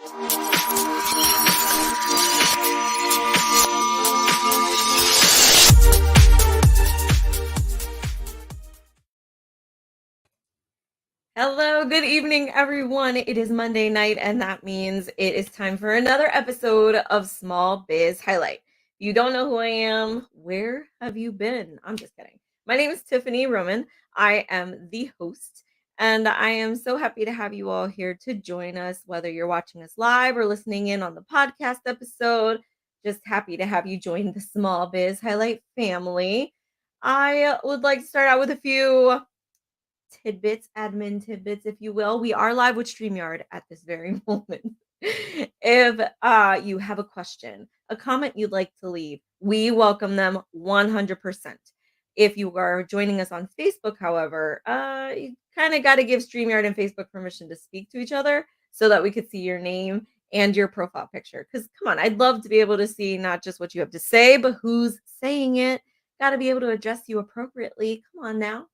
Hello, good evening, everyone. It is Monday night, and that means it is time for another episode of Small Biz Highlight. You don't know who I am. Where have you been? I'm just kidding. My name is Tiffany Roman. I am the host, and I am so happy to have you all here to join us, whether you're watching us live or listening in on the podcast episode. Just happy to have you join the Small Biz Highlight family. I would like to start out with a few tidbits, admin tidbits, if you will. We are live with StreamYard at this very moment. If you have a question, a comment you'd like to leave, we welcome them 100%. If you are joining us on Facebook, however, you kind of got to give StreamYard and Facebook permission to speak to each other so that we could see your name and your profile picture. Because come on, I'd love to be able to see not just what you have to say, but who's saying it. Got to be able to address you appropriately. Come on now.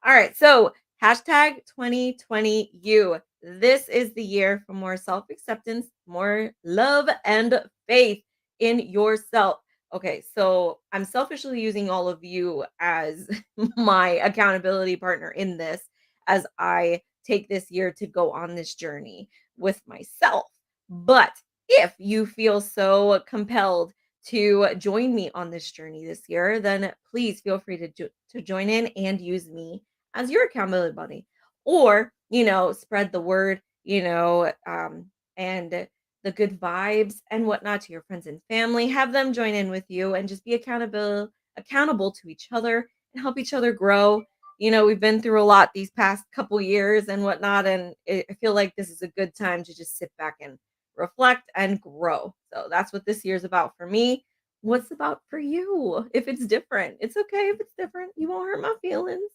All right, so hashtag 2020 you. This is the year for more self acceptance, more love, and faith in yourself. Okay, so I'm selfishly using all of you as my accountability partner in this as I take this year to go on this journey with myself. But if you feel so compelled to join me on this journey this year, then please feel free to join in and use me as your accountability buddy, or spread the word, and the good vibes and whatnot to your friends and family. Have them join in with you and just be accountable to each other and help each other grow. We've been through a lot these past couple years and whatnot, and I feel like this is a good time to just sit back and reflect and grow. So that's what this year's about for me. What's about for you? If it's different, it's okay. If it's different, you won't hurt my feelings.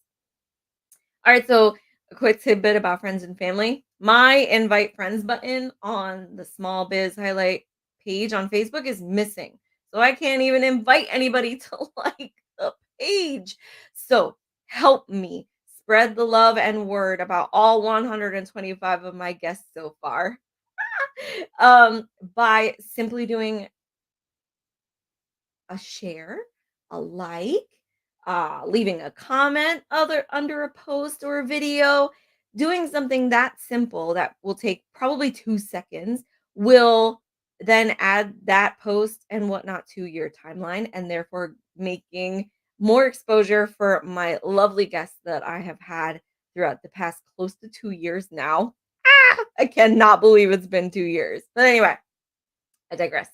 All right, so a quick tidbit about friends and family. My invite friends button on the Small Biz Highlight page on Facebook is missing. So I can't even invite anybody to like the page. So help me spread the love and word about all 125 of my guests so far by simply doing a share, a like, leaving a comment under a post or a video, doing something that simple that will take probably 2 seconds will then add that post and whatnot to your timeline and therefore making more exposure for my lovely guests that I have had throughout the past close to 2 years now. I cannot believe it's been 2 years. But anyway, I digress.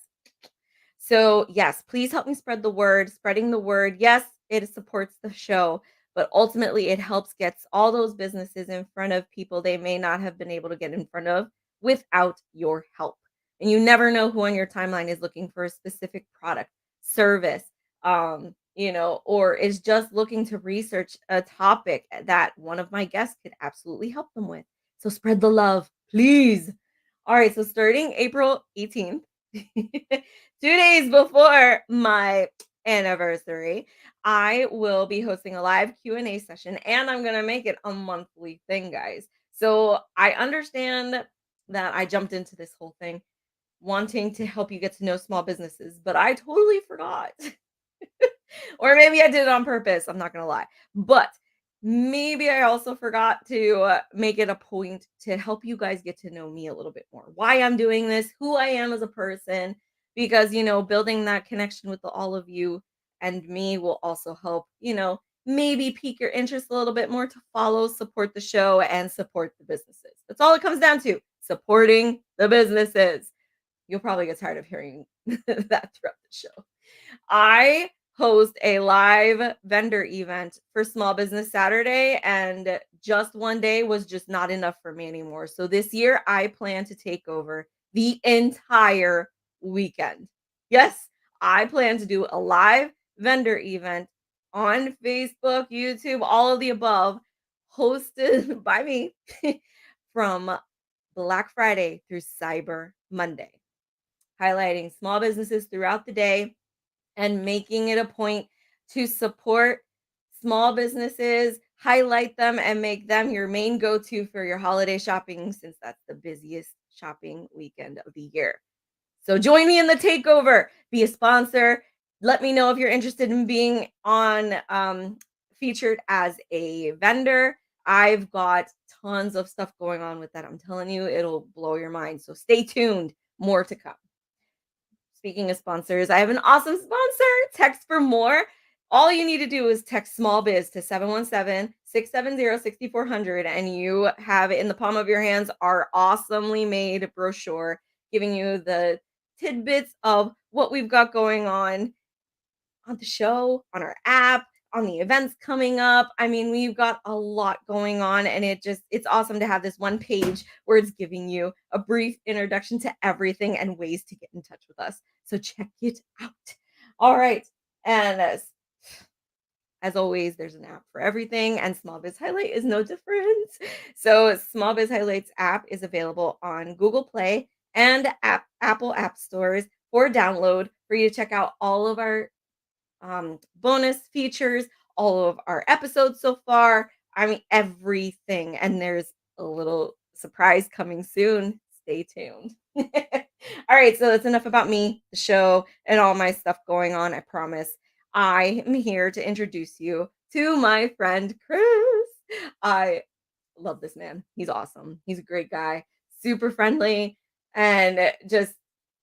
So, yes, please help me spread the word. Spreading the word, yes, it supports the show, but ultimately it helps gets all those businesses in front of people they may not have been able to get in front of without your help. And you never know who on your timeline is looking for a specific product, service, or is just looking to research a topic that one of my guests could absolutely help them with. So spread the love, please. All right, so starting April 18th, 2 days before my anniversary, I will be hosting a live Q&A session, and I'm going to make it a monthly thing, guys. So I understand that I jumped into this whole thing wanting to help you get to know small businesses, but I totally forgot. Or maybe I did it on purpose. I'm not going to lie. But maybe I also forgot to make it a point to help you guys get to know me a little bit more. Why I'm doing this, who I am as a person, because, building that connection with all of you and me will also help, maybe pique your interest a little bit more to follow, support the show, and support the businesses. That's all it comes down to, supporting the businesses. You'll probably get tired of hearing that throughout the show. I host a live vendor event for Small Business Saturday, and just one day was just not enough for me anymore. So this year, I plan to take over the entire weekend. Yes, I plan to do a live vendor event on Facebook, YouTube, all of the above, hosted by me from Black Friday through Cyber Monday, highlighting small businesses throughout the day and making it a point to support small businesses, highlight them and make them your main go-to for your holiday shopping, since that's the busiest shopping weekend of the year. So join me in the takeover. Be a sponsor. Let me know if you're interested in being on featured as a vendor. I've got tons of stuff going on with that. I'm telling you, it'll blow your mind. So stay tuned. More to come. Speaking of sponsors, I have an awesome sponsor. Text for more. All you need to do is text small biz to 717-670-6400, and you have in the palm of your hands our awesomely made brochure giving you the tidbits of what we've got going on the show, on our app, on the events coming up. I mean, we've got a lot going on, and it's awesome to have this one page where it's giving you a brief introduction to everything and ways to get in touch with us. So check it out. All right. And as always, there's an app for everything, and Small Biz Highlight is no different. So Small Biz Highlights app is available on Google Play and Apple app stores for download for you to check out all of our bonus features, all of our episodes so far. I mean, everything. And there's a little surprise coming soon. Stay tuned. All right, so that's enough about me, the show, and all my stuff going on. I promise. I am here to introduce you to my friend Chris. I love this man. He's awesome. He's a great guy, super friendly, and just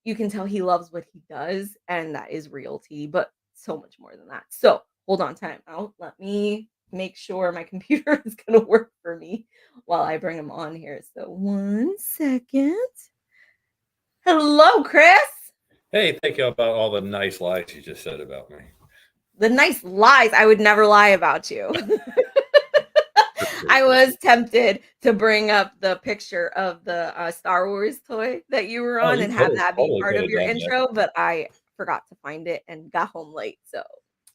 you can tell he loves what he does, and that is realty, but so much more than that. So hold on, time out. Let me make sure my computer is going to work for me while I bring him on here. So 1 second. Hello, Chris. Hey, thank you about all the nice lies you just said about me. The nice lies. I would never lie about you. I was tempted to bring up the picture of the Star Wars toy that you were on and have that be part of your intro, but I forgot to find it and got home late. So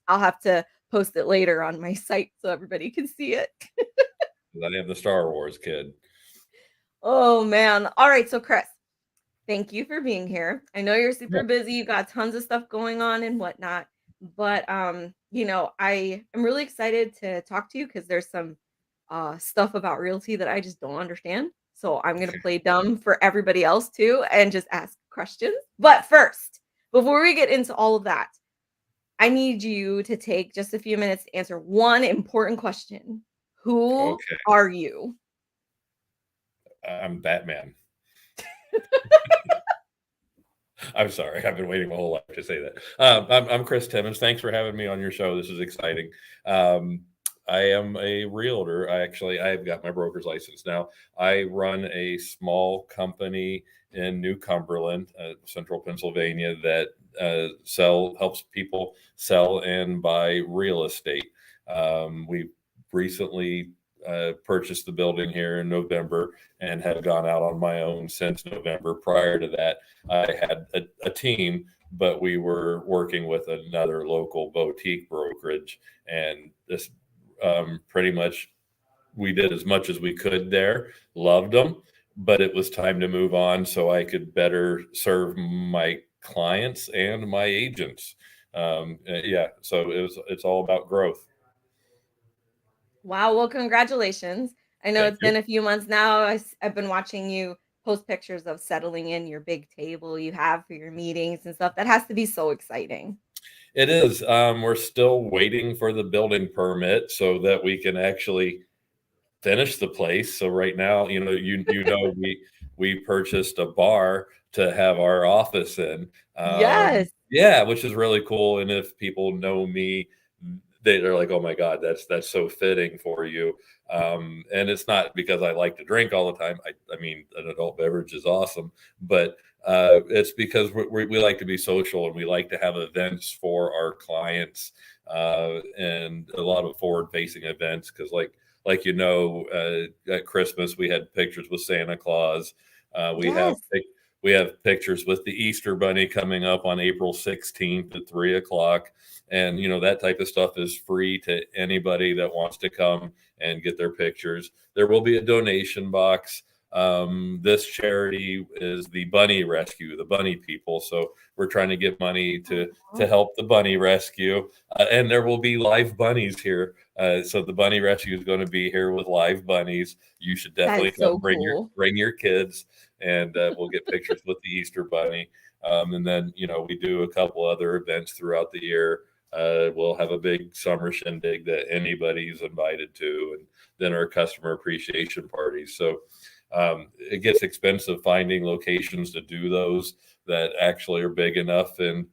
I'll have to post it later on my site so everybody can see it. I am the Star Wars kid. Oh, man. All right. So, Chris, thank you for being here. I know you're super busy. You got tons of stuff going on and whatnot. But, I am really excited to talk to you because there's some stuff about realty that I just don't understand. So I'm going to play dumb for everybody else too and just ask questions. But first, before we get into all of that, I need you to take just a few minutes to answer one important question. Who are you? I'm Batman. I'm sorry. I've been waiting my whole life to say that. I'm Chris Timmons. Thanks for having me on your show. This is exciting. I am a realtor. I've got my broker's license now. I run a small company in New Cumberland, central Pennsylvania, that helps people sell and buy real estate. We recently purchased the building here in November and have gone out on my own since November. Prior to that, I had a team, but we were working with another local boutique brokerage, and this pretty much we did as much as we could there. Loved them, but it was time to move on so I could better serve my clients and my agents. So it's all about growth. Wow. Well, congratulations. I know it's been a few months now. I've been watching you post pictures of settling in your big table you have for your meetings and stuff. That has to be so exciting. It is. We're still waiting for the building permit so that we can actually finish the place. So right now, we purchased a bar to have our office in. Yes. Yeah, which is really cool. And if people know me, they're like, "Oh my God, that's so fitting for you." And it's not because I like to drink all the time. I mean, an adult beverage is awesome, but it's because we like to be social and we like to have events for our clients, and a lot of forward-facing events. Because at Christmas we had pictures with Santa Claus. We have pictures with the Easter Bunny coming up on April 16th at 3:00. And, that type of stuff is free to anybody that wants to come and get their pictures. There will be a donation box. This charity is the bunny rescue, the bunny people. So we're trying to get money to help the bunny rescue, and there will be live bunnies here. So the bunny rescue is going to be here with live bunnies. You should That definitely is come so cool. bring your kids, and we'll get pictures with the Easter bunny. And then we do a couple other events throughout the year. We'll have a big summer shindig that anybody's invited to, and then our customer appreciation parties. So it gets expensive finding locations to do those that actually are big enough, and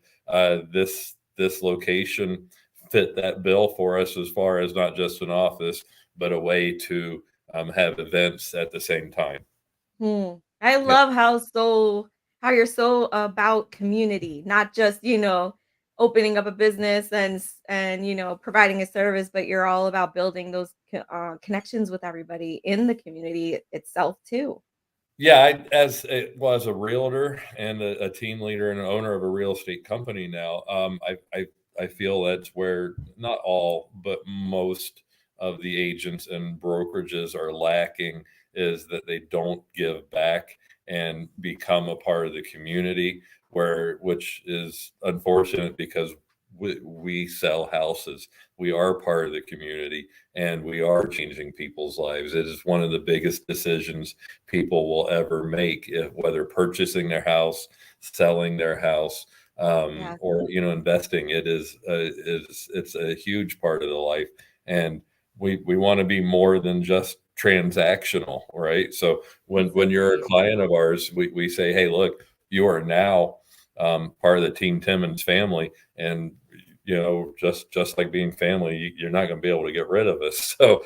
this location fit that bill for us as far as not just an office, but a way to have events at the same time. I Yeah. love how you're so about community, not just, opening up a business and providing a service, but you're all about building those connections with everybody in the community itself too. Yeah, as a realtor and a team leader and an owner of a real estate company now, I feel that's where not all, but most of the agents and brokerages are lacking, is that they don't give back and become a part of the community, which is unfortunate because we sell houses. We are part of the community and we are changing people's lives. It is one of the biggest decisions people will ever make, whether purchasing their house, selling their house, Yeah. or investing. It's a huge part of the life, and we want to be more than just transactional, right? So when you're a Exactly. client of ours, we say, hey, look, you are now part of the Team Timmons family, and just like being family, you're not going to be able to get rid of us. So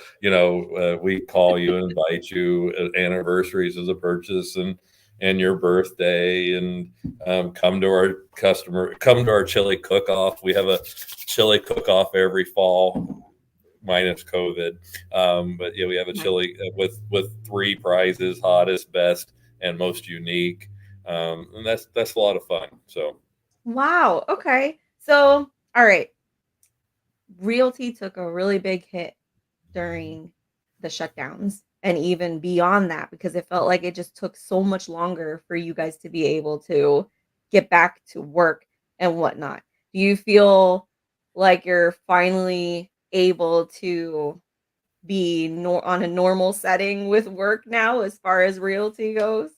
we call you, invite you at anniversaries as a purchase, and your birthday, and come to our chili cook off. We have a chili cook off every fall, minus COVID. But yeah, we have a Nice. chili with three prizes: hottest, best, and most unique. And that's a lot of fun. So Wow. Okay. So, all right. Realty took a really big hit during the shutdowns and even beyond that because it felt like it just took so much longer for you guys to be able to get back to work and whatnot. Do you feel like you're finally able to be on a normal setting with work now as far as realty goes?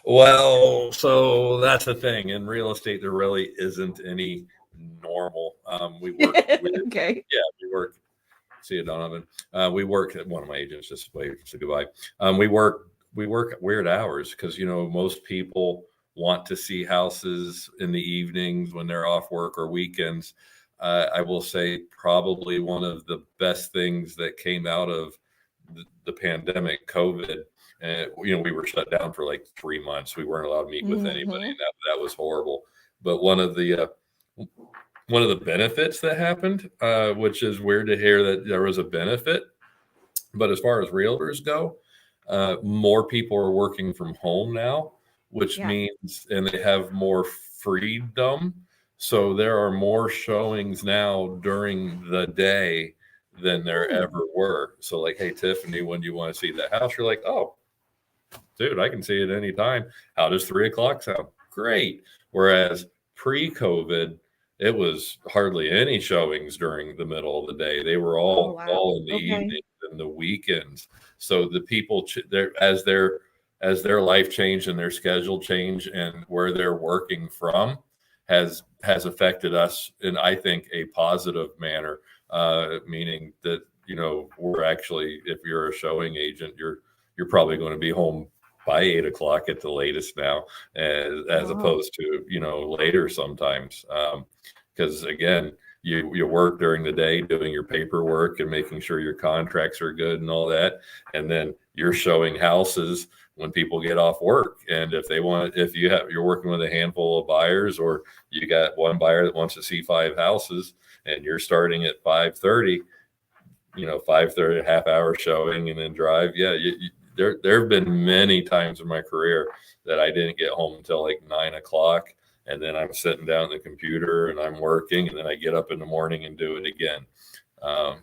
Well, so that's the thing. In real estate, there really isn't any normal. We work weird. Okay. Yeah, we work. See you, Donovan. We work at one of my agents. Just wait, say goodbye. We work weird hours because most people want to see houses in the evenings when they're off work or weekends. I will say probably one of the best things that came out of the pandemic, COVID. And we were shut down for like 3 months. We weren't allowed to meet with anybody, Mhm. and that was horrible. But one of the benefits that happened, which is weird to hear that there was a benefit, but as far as realtors go, more people are working from home now, which Yeah. means, and they have more freedom. So there are more showings now during the day than there Hmm. ever were. So like, hey, Tiffany, when do you want to see that house? You're like, oh, dude, I can see it anytime. How does 3 o'clock sound? Great. Whereas pre-COVID, it was hardly any showings during the middle of the day. They were Oh, all wow. in the Okay. evenings and the weekends. So the people, as their life changed and their schedule changed and where they're working from, has affected us in, I think, a positive manner. Meaning that we're actually, if you're a showing agent, you're probably going to be home by 8 o'clock at the latest now, as Oh. opposed to later sometimes. Because again, you work during the day doing your paperwork and making sure your contracts are good and all that, and then you're showing houses when people get off work. And if you're working with a handful of buyers, or you got one buyer that wants to see 5 houses, and you're starting at 5:30, 5:30, a half hour showing and then drive. Yeah, there have been many times in my career that I didn't get home until like 9 o'clock, and then I'm sitting down at the computer and I'm working, and then I get up in the morning and do it again.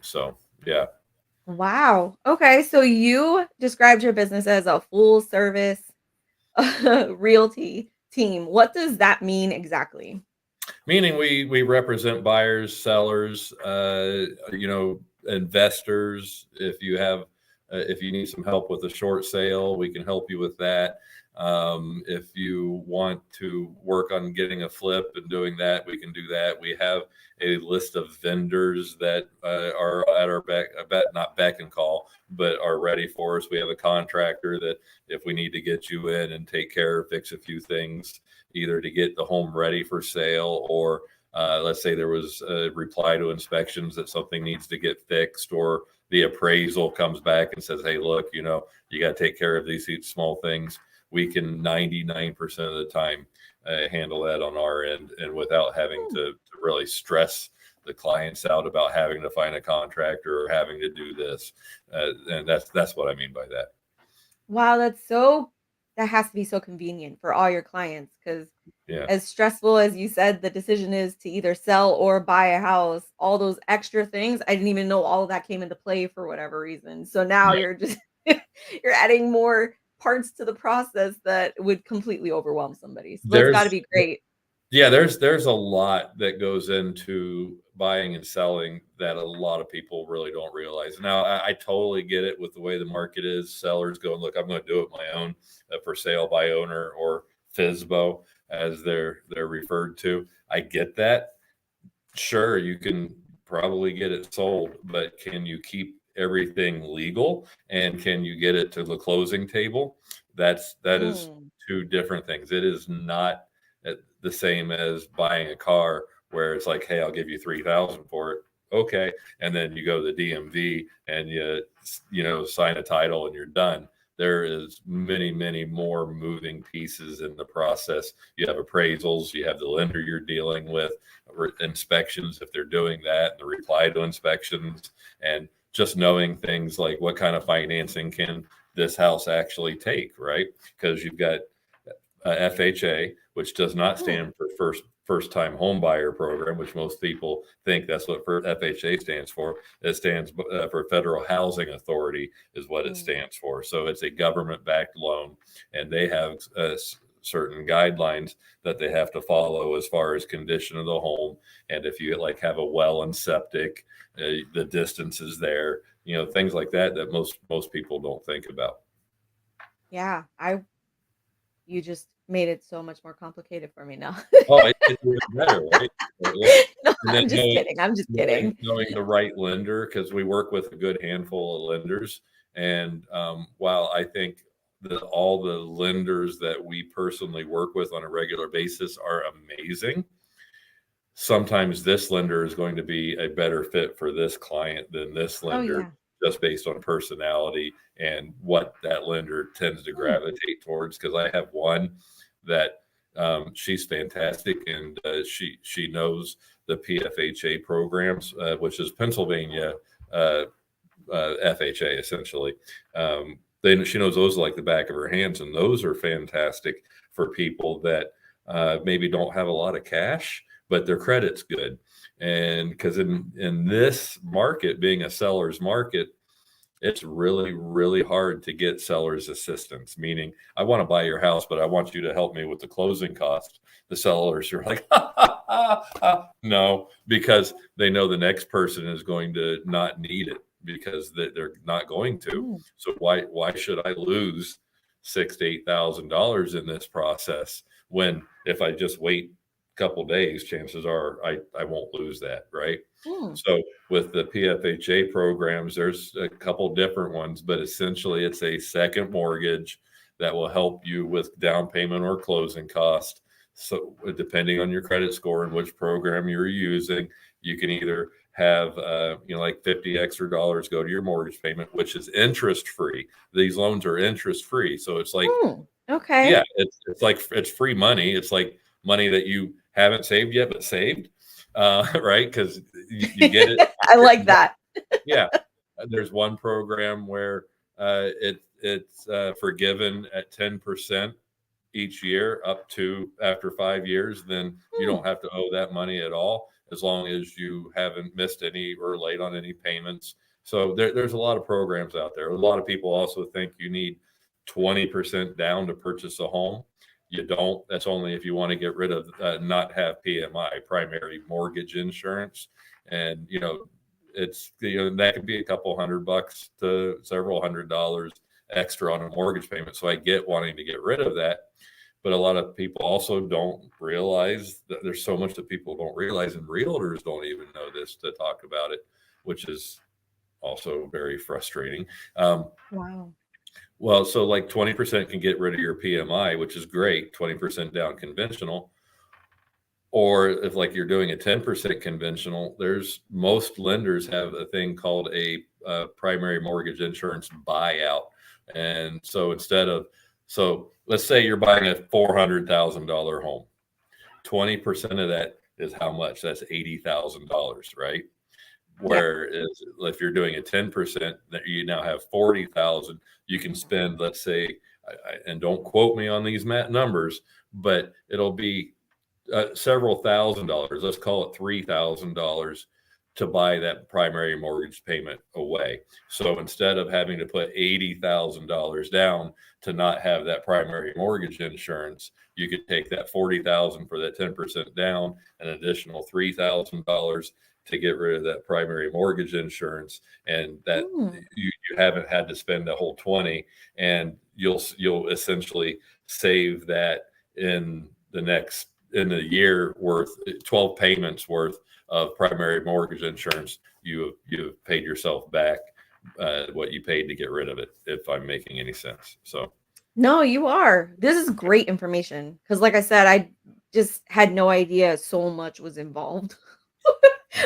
So yeah. Wow. Okay. So you described your business as a full service realty team. What does that mean exactly? Meaning we represent buyers, sellers, investors. If you need some help with a short sale, we can help you with that. If you want to work on getting a flip and doing that, we can do that. We have a list of vendors that are at our not beck and call, but are ready for us. We have a contractor that if we need to get you in and take care of, fix a few things, either to get the home ready for sale, or let's say there was a reply to inspections that something needs to get fixed, or the appraisal comes back and says, hey, look, you got to take care of these small things. We can 99% of the time handle that on our end, and without having Hmm. to really stress the clients out about having to find a contractor or having to do this. And that's what I mean by that. Wow, that has to be so convenient for all your clients because Yeah. as stressful as you said the decision is to either sell or buy a house, all those extra things, I didn't even know all of that came into play for whatever reason. So now Yeah. you're just you're adding more parts to the process that would completely overwhelm somebody. So that's got to There's be great. Yeah, there's a lot that goes into buying and selling that a lot of people really don't realize. Now, I totally get it with the way the market is. Sellers going, look, I'm going to do it my own, for sale by owner, or FISBO as they're referred to. I get that. Sure, you can probably get it sold, but can you keep everything legal, and can you get it to the closing table? That is Mm, two different things. It is not the same as buying a car where it's like, hey, I'll give you 3,000 for it. Okay, and then you go to the DMV and you sign a title and you're done. There is many more moving pieces in the process. You have appraisals, you have the lender you're dealing with, inspections if they're doing that, and the reply to inspections, and just knowing things like what kind of financing can this house actually take, right? Because you've got FHA, which does not mm, stand for first time home buyer program, which most people think that's what FHA stands for. It stands for Federal Housing Authority, is what it mm. stands for. So it's a government backed loan, and they have certain guidelines that they have to follow as far as condition of the home, and if you like have a well and septic, the distance is there, things like that that most people don't think about. Yeah, I you just made it so much more complicated for me now. Oh, it's even better, right? So, yeah. No, And then I'm just knowing kidding. I'm just knowing kidding. knowing the right lender, because we work with a good handful of lenders, and, while I think that all the lenders that we personally work with on a regular basis are amazing, sometimes this lender is going to be a better fit for this client than this Oh lender, yeah. just based on personality and what that lender tends to Hmm. gravitate towards. Because I have one that, she's fantastic, and she knows the PFHA programs, which is Pennsylvania uh, FHA essentially. She knows those like the back of her hands, and those are fantastic for people that maybe don't have a lot of cash, but their credit's good. And because in this market, being a seller's market, it's really hard to get seller's assistance. Meaning, I want to buy your house, but I want you to help me with the closing cost. The sellers are like, no, because they know the next person is going to not need it, because they're not going to. Mm, So why should I lose $6,000 to $8,000 in this process, when if I just wait a couple days, chances are I won't lose that, right? mm. So with the PFHA programs, there's a couple different ones, but essentially it's a second mortgage that will help you with down payment or closing cost. So depending on your credit score and which program you're using, you can either have like 50 extra dollars go to your mortgage payment, which is interest free. These loans are interest free, so it's like, Mm, yeah, okay. it's like it's free money. It's like money that you haven't saved yet, but saved, right? Because you get it. I like that. Yeah, there's one program where it's forgiven at 10% each year, up to after 5 years. Then you Hmm. don't have to owe that money at all, as long as you haven't missed any or late on any payments. So there's a lot of programs out there. A lot of people also think you need 20% down to purchase a home. You don't. That's only if you want to get rid of not have PMI, primary mortgage insurance, and it's that could be a couple $100 to several $100 extra on a mortgage payment. So I get wanting to get rid of that, but a lot of people also don't realize that there's so much that people don't realize, and realtors don't even know this to talk about it, which is also very frustrating. Wow. Well, so like 20% can get rid of your PMI, which is great, 20% down conventional. Or if like you're doing a 10% conventional, there's most lenders have a thing called a primary mortgage insurance buyout. And so so let's say you're buying a $400,000 home, 20% of that is how much? That's $80,000, right? Yeah. Whereas if you're doing a 10%, that you now have 40,000, you can spend, let's say, and don't quote me on these numbers, but it'll be several $1,000s. Let's call it $3,000 to buy that primary mortgage payment away. So instead of having to put $80,000 down to not have that primary mortgage insurance, you could take that 40,000 for that 10% down, an additional $3,000 to get rid of that primary mortgage insurance, and that Mm. you haven't had to spend the whole 20, and you'll essentially save that in the year worth, 12 payments worth of primary mortgage insurance. You've paid yourself back what you paid to get rid of it, if I'm making any sense. So No, you are. This is great information because, like I said, I just had no idea so much was involved.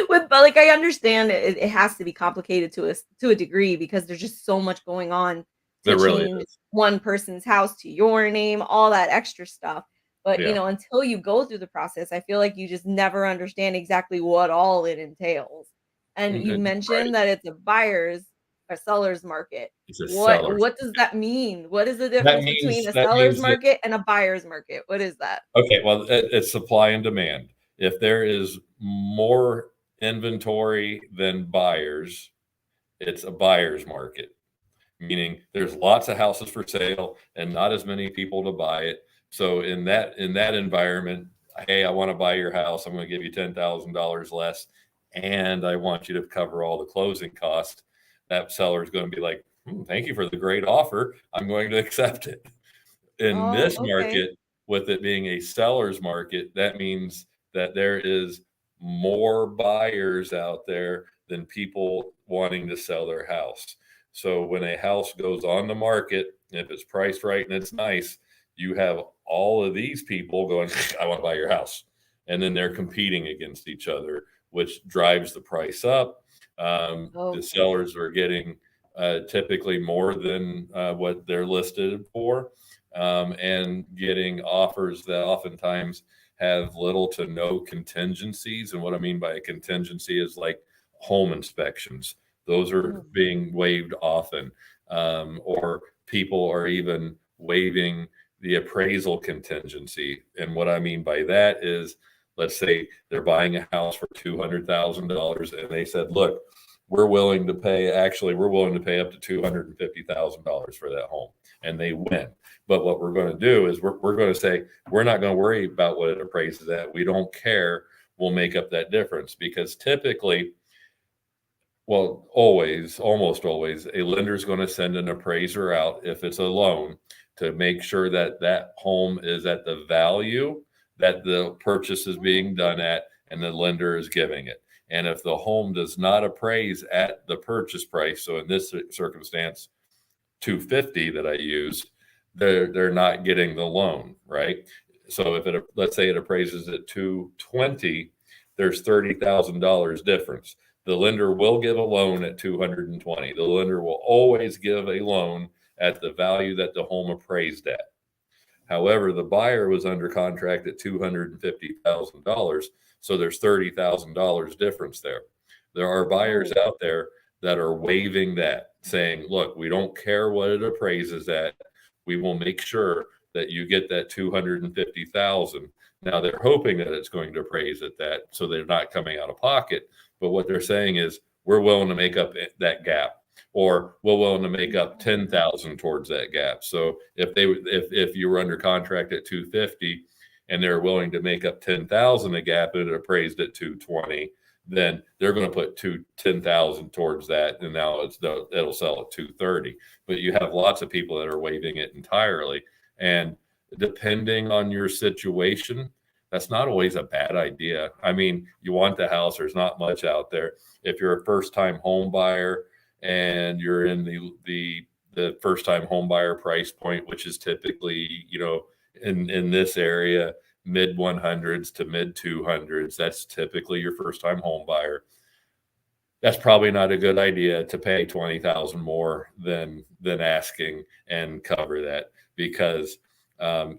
But like I understand it has to be complicated to a degree because there's just so much going on to there really change is. one person's house to your name, all that extra stuff. But Yeah, until you go through the process, I feel like you just never understand exactly what all it entails. And you right. mentioned that it's a buyer's or seller's market. It's a What seller's what does that mean? What is the That difference between means a that seller's means that market and a buyer's market? What is that? okay, well, it's supply and demand. If there is more inventory than buyers, it's a buyer's market, meaning there's lots of houses for sale and not as many people to buy it. So in that environment, hey, I want to buy your house. I'm going to give you $10,000 less, and I want you to cover all the closing costs. That seller is going to be like, thank you for the great offer. I'm going to accept it. In Oh, this okay. market, with it being a seller's market, that means that there is more buyers out there than people wanting to sell their house. So when a house goes on the market, if it's priced right and it's nice, you have all of these people going, I want to buy your house. And then they're competing against each other, which drives the price up. The Okay. sellers are getting typically more than what they're listed for, and getting offers that oftentimes have little to no contingencies. And what I mean by a contingency is like home inspections, those are Mm. being waived often, or people are even waiving the appraisal contingency. And what I mean by that is, let's say they're buying a house for $200,000 and they said, look, we're willing to pay up to $250,000 for that home, and they win. But what we're going to do is we're going to say, we're not going to worry about what it appraises at. We don't care. We'll make up that difference, because typically, well, almost always, a lender is going to send an appraiser out if it's a loan to make sure that that home is at the value that the purchase is being done at and the lender is giving it. And if the home does not appraise at the purchase price, so in this circumstance, 250 that I used, they're not getting the loan, right? So if let's say it appraises at 220, there's $30,000 difference. The lender will give a loan at 220. The lender will always give a loan at the value that the home appraised at. However, the buyer was under contract at $250,000, so there's $30,000 difference there. There are buyers Oh, out there that are waiving that, saying, look, we don't care what it appraises at. We will make sure that you get that 250,000. Now they're hoping that it's going to appraise at that, so they're not coming out of pocket. But what they're saying is, we're willing to make up that gap, or we're willing to make up 10,000 towards that gap. So if you were under contract at 250 and they're willing to make up 10,000 a gap and it appraised at 220, then they're going to put 10,000 towards that, and now it'll sell at 230. But you have lots of people that are waiving it entirely, and depending on your situation, that's not always a bad idea. I mean, you want the house, there's not much out there. If you're a first-time home buyer and you're in the first-time home buyer price point, which is typically, in this area, mid 100s to mid 200s, that's typically your first-time home buyer. That's probably not a good idea to pay 20,000 more than asking and cover that, because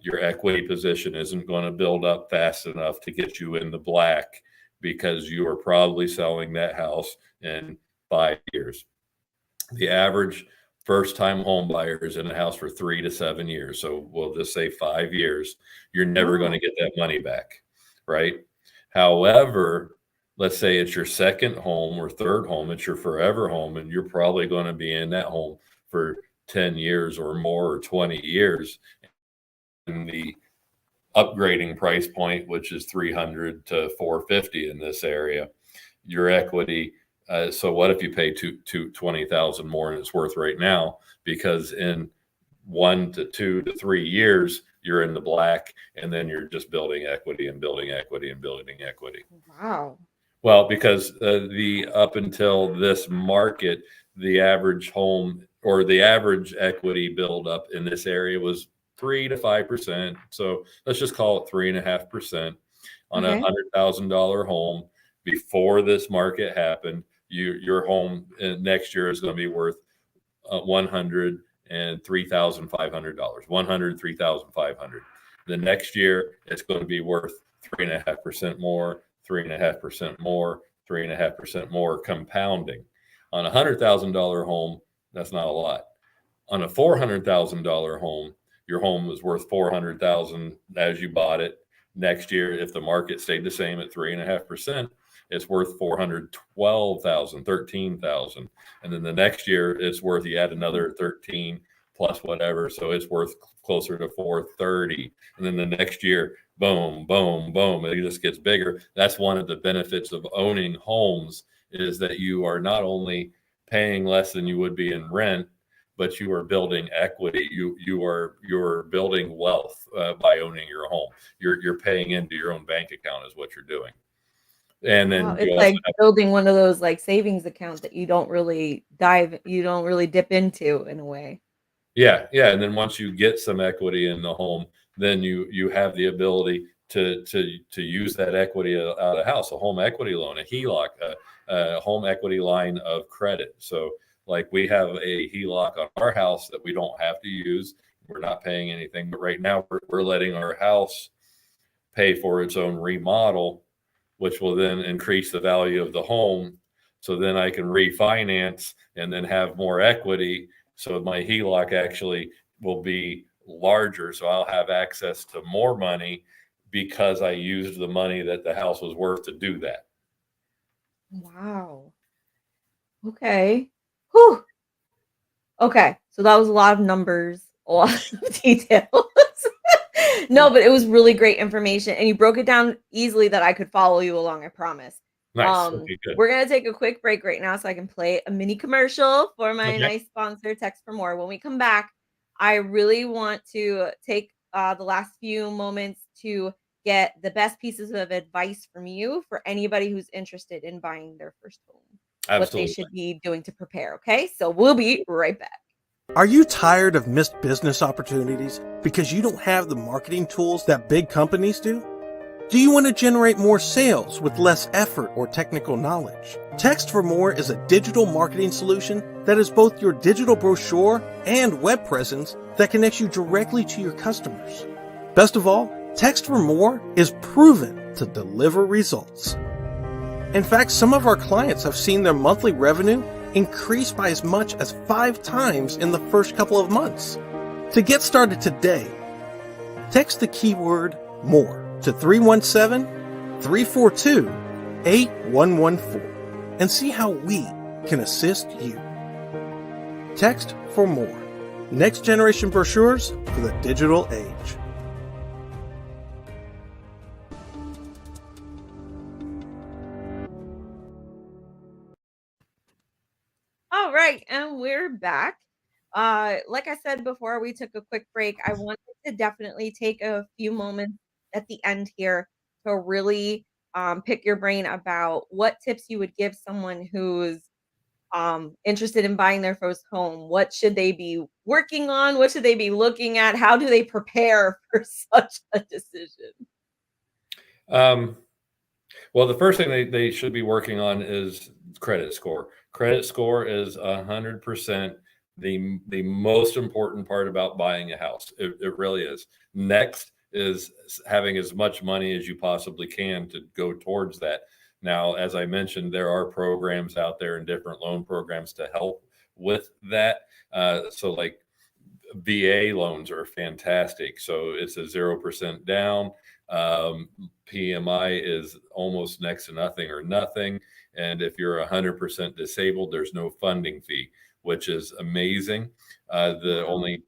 your equity position isn't going to build up fast enough to get you in the black, because you are probably selling that house in 5 years. The average first-time home buyer is in a house for 3 to 7 years. So we'll just say 5 years. You're never going to get that money back, right? However, let's say it's your second home or third home, it's your forever home, and you're probably going to be in that home for 10 years or more, or 20 years. And the upgrading price point, which is 300 to 450 in this area, your equity. So what if you pay 20,000 more than it's worth right now? Because in 1 to 2 to 3 years, you're in the black, and then you're just building equity and building equity and building equity. Wow. Well, because up until this market, the average home or the average equity build up in this area was 3 to 5%. So let's just call it 3.5% on a $100,000 home. Before this market happened, your home next year is going to be worth $103,500. $103,500. The next year, it's going to be worth 3.5% more, 3.5% more, 3.5% more, compounding. On a $100,000 home, that's not a lot. On a $400,000 home, your home was worth $400,000 as you bought it. Next year, if the market stayed the same at 3.5%, it's worth $412,000, $13,000. And then the next year, it's worth, you add another 13 plus whatever. So it's worth closer to 430. And then the next year, boom, boom, boom. It just gets bigger. That's one of the benefits of owning homes, is that you are not only paying less than you would be in rent, but you are building equity. You're building wealth by owning your home. You're paying into your own bank account is what you're doing. And then it's like building one of those like savings accounts that you don't really dip into in a way. Yeah. And then once you get some equity in the home, then you have the ability to use that equity out of the house, a home equity loan, a HELOC, a home equity line of credit. So like we have a HELOC on our house that we don't have to use. We're not paying anything, but right now we're letting our house pay for its own remodel, which will then increase the value of the home. So then I can refinance and then have more equity. So my HELOC actually will be larger. So I'll have access to more money because I used the money that the house was worth to do that. Wow. Okay. Whew. Okay. So that was a lot of numbers, a lot of details. No, but it was really great information, and you broke it down easily that I could follow you along, I promise. Nice. Okay, good. We're going to take a quick break right now so I can play a mini commercial for my nice sponsor, Text for More. When we come back, I really want to take the last few moments to get the best pieces of advice from you for anybody who's interested in buying their first home. Absolutely. What they should be doing to prepare, okay? So we'll be right back. Are you tired of missed business opportunities because you don't have the marketing tools that big companies do? Do you want to generate more sales with less effort or technical knowledge? Text for More is a digital marketing solution that is both your digital brochure and web presence that connects you directly to your customers. Best of all, Text for More is proven to deliver results. In fact, some of our clients have seen their monthly revenue increase by as much as 5 times in the first couple of months. To get started today, text the keyword MORE to 317-342-8114 and see how we can assist you. Text for more. Next Generation Brochures for the Digital Age. All right, and we're back. Like I said before we took a quick break, I wanted to definitely take a few moments at the end here to really pick your brain about what tips you would give someone who's interested in buying their first home. What should they be working on? What should they be looking at? How do they prepare for such a decision? Um, well, the first thing they should be working on is credit score. Credit score is 100% the most important part about buying a house. It really is. Next is having as much money as you possibly can to go towards that. Now, as I mentioned, there are programs out there and different loan programs to help with that. So like VA loans are fantastic. So it's a 0% down. PMI is almost next to nothing or nothing. And if you're 100% disabled, there's no funding fee, which is amazing. The Wow. only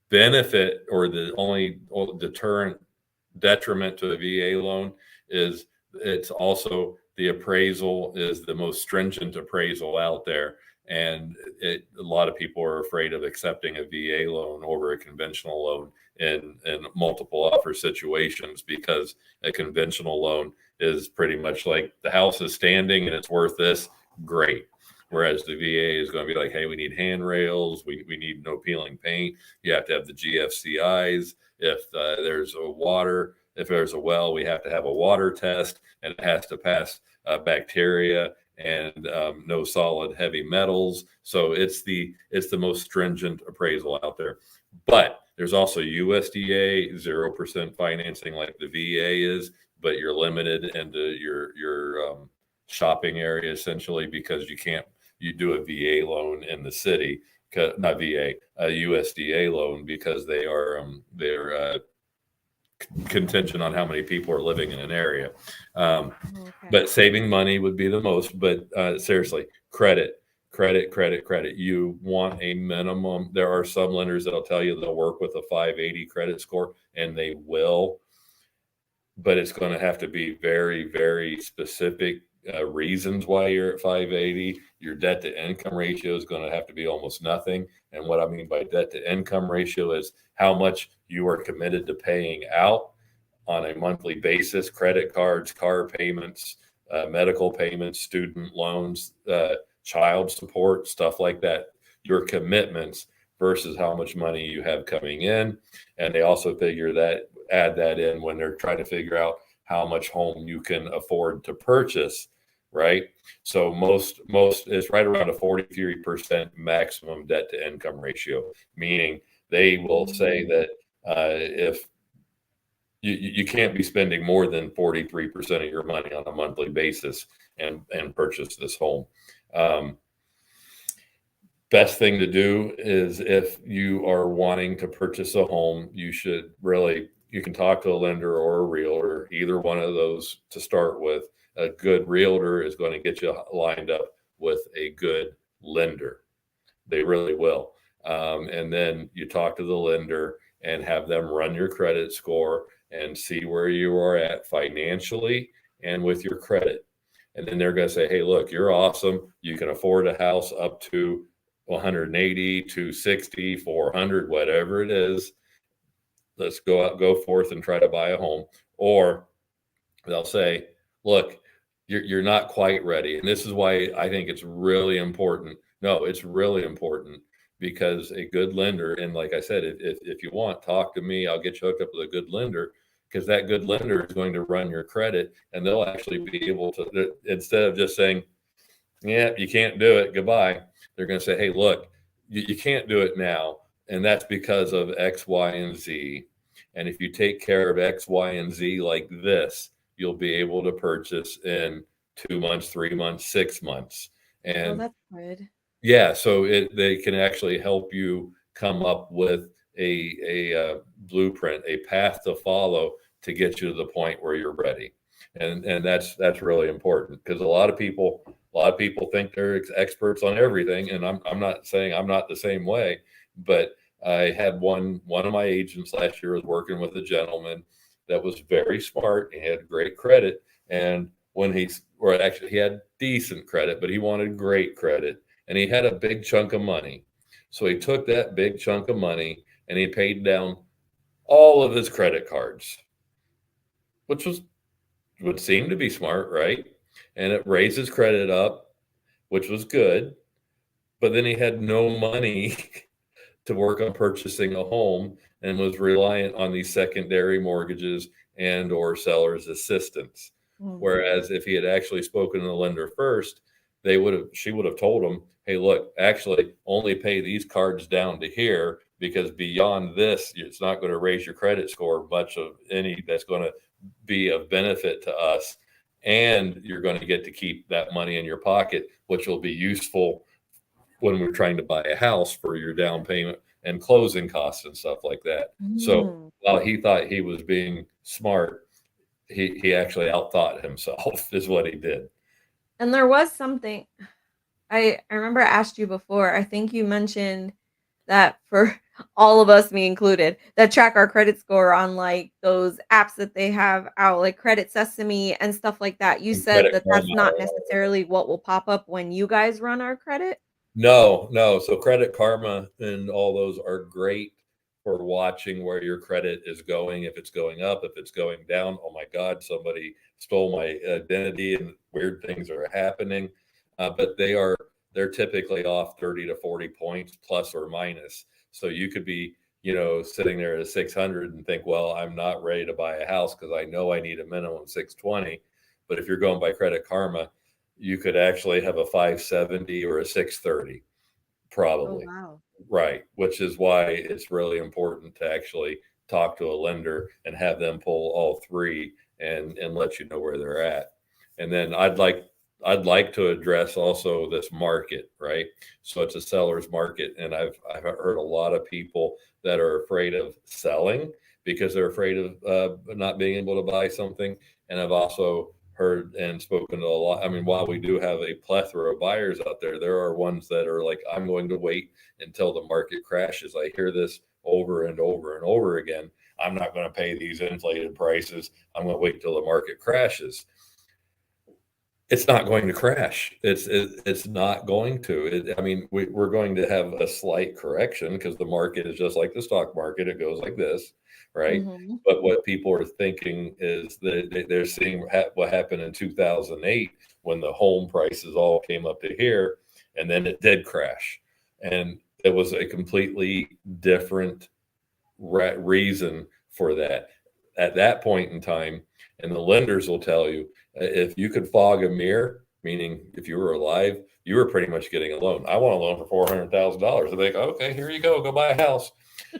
benefit or the only detriment to a VA loan is it's also the appraisal is the most stringent appraisal out there. And a lot of people are afraid of accepting a VA loan over a conventional loan in multiple offer situations because a conventional loan is pretty much like the house is standing and it's worth this, great. Whereas the VA is going to be like, hey, we need handrails, we need no peeling paint. You have to have the GFCIs. If there's a well, we have to have a water test, and it has to pass bacteria and no solid heavy metals. So it's the most stringent appraisal out there. But there's also USDA 0% financing like the VA is, but you're limited into your shopping area essentially because you do a VA loan in the city, not VA, a USDA loan because they're contention on how many people are living in an area. Okay. But saving money would be the most. But seriously, credit. You want a minimum. There are some lenders that'll tell you they'll work with a 580 credit score, and they will. But it's going to have to be very, very specific reasons why you're at 580. Your debt to income ratio is going to have to be almost nothing. And what I mean by debt to income ratio is how much you are committed to paying out on a monthly basis, credit cards, car payments, medical payments, student loans, child support, stuff like that, your commitments versus how much money you have coming in. And they also add that in when they're trying to figure out how much home you can afford to purchase, right? So most is right around a 43% maximum debt to income ratio, meaning they will say that if you can't be spending more than 43% of your money on a monthly basis and purchase this home. Best thing to do is if you are wanting to purchase a home, you can talk to a lender or a realtor, either one of those to start with. A good realtor is going to get you lined up with a good lender. They really will. And then you talk to the lender and have them run your credit score and see where you are at financially and with your credit. And then they're going to say, hey, look, you're awesome. You can afford a house up to 180, 260, 400, whatever it is. Let's go forth and try to buy a home. Or they'll say, look, you're not quite ready. And this is why I think it's really important. No, it's really important because a good lender, and like I said, if you want, talk to me. I'll get you hooked up with a good lender because that good lender is going to run your credit and they'll actually be able to, instead of just saying, yeah, you can't do it, goodbye. They're going to say, hey, look, you can't do it now. And that's because of X, Y, and Z. And if you take care of X, Y, and Z like this, you'll be able to purchase in 2 months, 3 months, 6 months. Oh, And that's good. yeah, so they can actually help you come up with a blueprint, a path to follow to get you to the point where you're ready. And that's really important because a lot of people A lot of people think they're experts on everything, and I'm not saying I'm not the same way, but I had one of my agents last year was working with a gentleman that was very smart. He had great credit, and he had decent credit, but he wanted great credit, and he had a big chunk of money. So he took that big chunk of money and he paid down all of his credit cards, which would seem to be smart, right? And it raised his credit up, which was good. But then he had no money to work on purchasing a home and was reliant on these secondary mortgages and or seller's assistance. Mhm. Whereas if he had actually spoken to the lender first, she would have told him, hey, look, actually only pay these cards down to here, because beyond this, it's not going to raise your credit score much of any that's going to be of benefit to us. And you're going to get to keep that money in your pocket, which will be useful when we're trying to buy a house for your down payment and closing costs and stuff like that. So Mm. while he thought he was being smart, he actually outthought himself is what he did. And there was something I remember I asked you before. I think you mentioned that for all of us, me included, that track our credit score on, like, those apps that they have out, like Credit Sesame and stuff like that. You And said Credit that Karma. that's not necessarily what will pop up when you guys run our credit? No, no. So Credit Karma and all those are great for watching where your credit is going. If it's going up, if it's going down, oh my God, somebody stole my identity and weird things are happening. But they're typically off 30 to 40 points plus or minus. So you could be, sitting there at a 600 and think, well, I'm not ready to buy a house because I know I need a minimum 620. But if you're going by Credit Karma, you could actually have a 570 or a 630, Oh, probably. wow. Right. Which is why it's really important to actually talk to a lender and have them pull all three and let you know where they're at. And then I'd like to address also this market, right? So it's a seller's market, and I've heard a lot of people that are afraid of selling because they're afraid of not being able to buy something. And I've also heard and spoken to a lot. I mean, while we do have a plethora of buyers out there, there are ones that are like, I'm going to wait until the market crashes. I hear this over and over and over again. I'm not going to pay these inflated prices. I'm going to wait till the market crashes. It's not going to crash. It's not going to. I mean, we're going to have a slight correction because the market is just like the stock market. It goes like this, right? Mhm. But what people are thinking is that they're seeing what happened in 2008 when the home prices all came up to here, and then it did crash, and it was a completely different reason for that at that point in time. And the lenders will tell you, if you could fog a mirror, meaning if you were alive, you were pretty much getting a loan. I want a loan for $400,000. And they go, okay, here you go buy a house,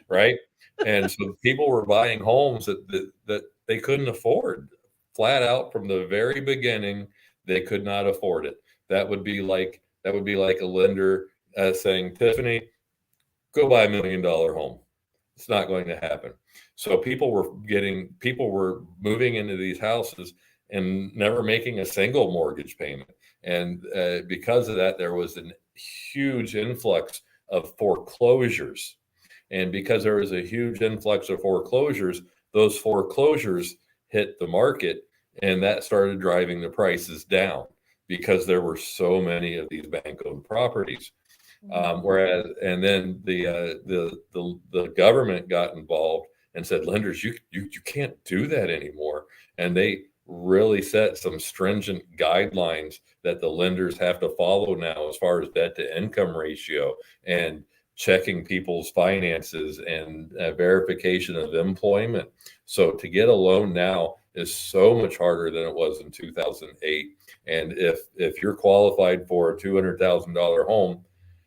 right? And so people were buying homes that they couldn't afford, flat out from the very beginning. They could not afford it. That would be like a lender saying, Tiffany, go buy $1 million home. It's not going to happen. So people were moving into these houses and never making a single mortgage payment. And because of that, there was a huge influx of foreclosures. And because there was a huge influx of foreclosures, those foreclosures hit the market, and that started driving the prices down because there were so many of these bank-owned properties. Mhm. And then the government got involved and said, lenders, you can't do that anymore. And they really set some stringent guidelines that the lenders have to follow now as far as debt to income ratio and checking people's finances and verification of employment. So to get a loan now is so much harder than it was in 2008. And if you're qualified for a $200,000 home,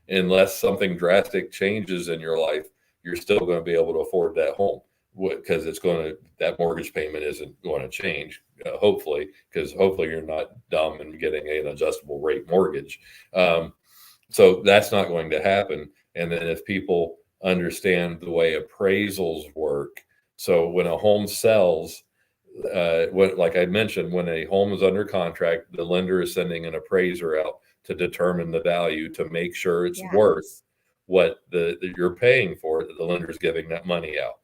unless something drastic changes in your life, you're still going to be able to afford that home because that mortgage payment isn't going to change. Hopefully, because hopefully you're not dumb and getting an adjustable rate mortgage. So that's not going to happen. And then if people understand the way appraisals work, so when a home sells, like I mentioned, when a home is under contract, the lender is sending an appraiser out to determine the value to make sure it's Yes. worth what you're paying for it, that the lender is giving that money out.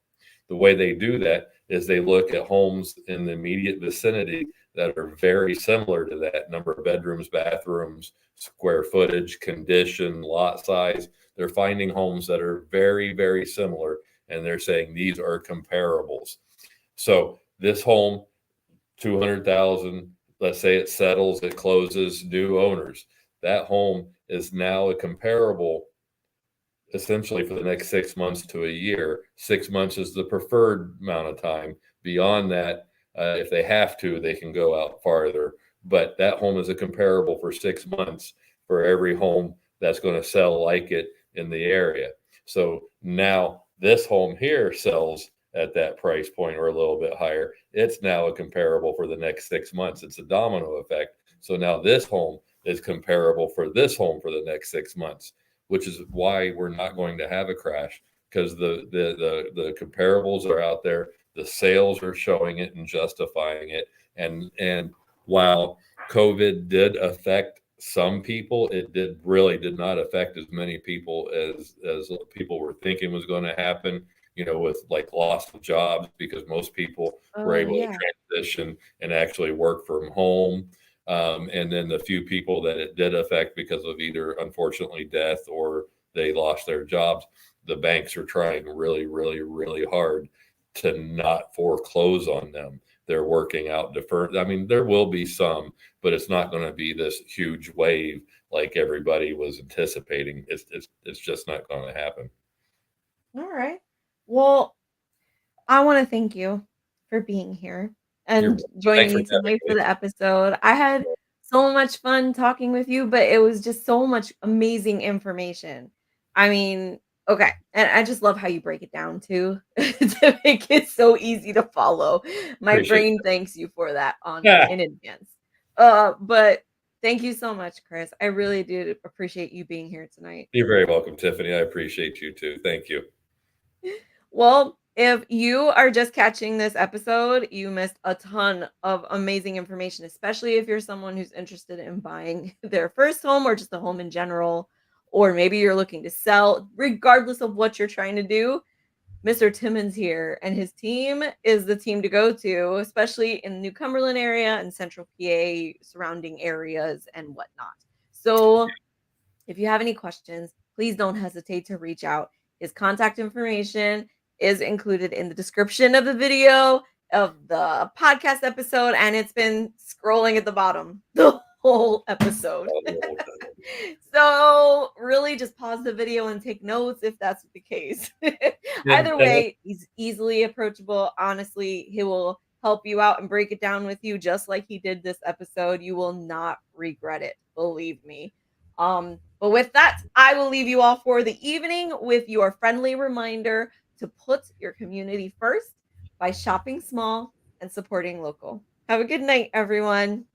The way they do that is they look at homes in the immediate vicinity that are very similar to that: number of bedrooms, bathrooms, square footage, condition, lot size. They're finding homes that are very, very similar, and they're saying these are comparables. So this home, 200,000, let's say it settles, it closes, new owners. That home is now a comparable essentially for the next 6 months to a year. 6 months is the preferred amount of time. Beyond that, if they have to, they can go out farther. But that home is a comparable for 6 months for every home that's going to sell like it in the area. So now this home here sells at that price point or a little bit higher. It's now a comparable for the next 6 months. It's a domino effect. So now this home is comparable for this home for the next 6 months, which is why we're not going to have a crash, because the comparables are out there, the sales are showing it and justifying it. And while COVID did affect some people, it did not affect as many people as people were thinking was going to happen. With like loss of jobs, because most people were Oh, able to yeah. transition and actually work from home. And then the few people that it did affect because of either unfortunately death or they lost their jobs, the banks are trying really, really, really hard to not foreclose on them. They're working out deferred. I mean, there will be some, but it's not going to be this huge wave like everybody was anticipating. It's just not going to happen. All right. Well, I want to thank you for being here You're and joining Thanks for me having tonight for me. the episode. I had so much fun talking with you, but it was just so much amazing information. I mean, okay. And I just love how you break it down too to make it so easy to follow. My Appreciate brain thanks you for that on it. in advance. But thank you so much, Chris. I really did appreciate you being here tonight. You're very welcome, Tiffany. I appreciate you too. Thank you. Well, if you are just catching this episode, you missed a ton of amazing information, especially if you're someone who's interested in buying their first home or just a home in general, or maybe you're looking to sell. Regardless of what you're trying to do, Mr. Timmons here and his team is the team to go to, especially in the New Cumberland area and Central PA surrounding areas and whatnot. So if you have any questions, please don't hesitate to reach out. His contact information is included in the description of the video of the podcast episode, and it's been scrolling at the bottom the whole episode. So really just pause the video and take notes if that's the case. And, Either and way, he's easily approachable. Honestly, he will help you out and break it down with you just like he did this episode. You will not regret it, believe me. But with that, I will leave you all for the evening with your friendly reminder to put your community first by shopping small and supporting local. Have a good night, everyone.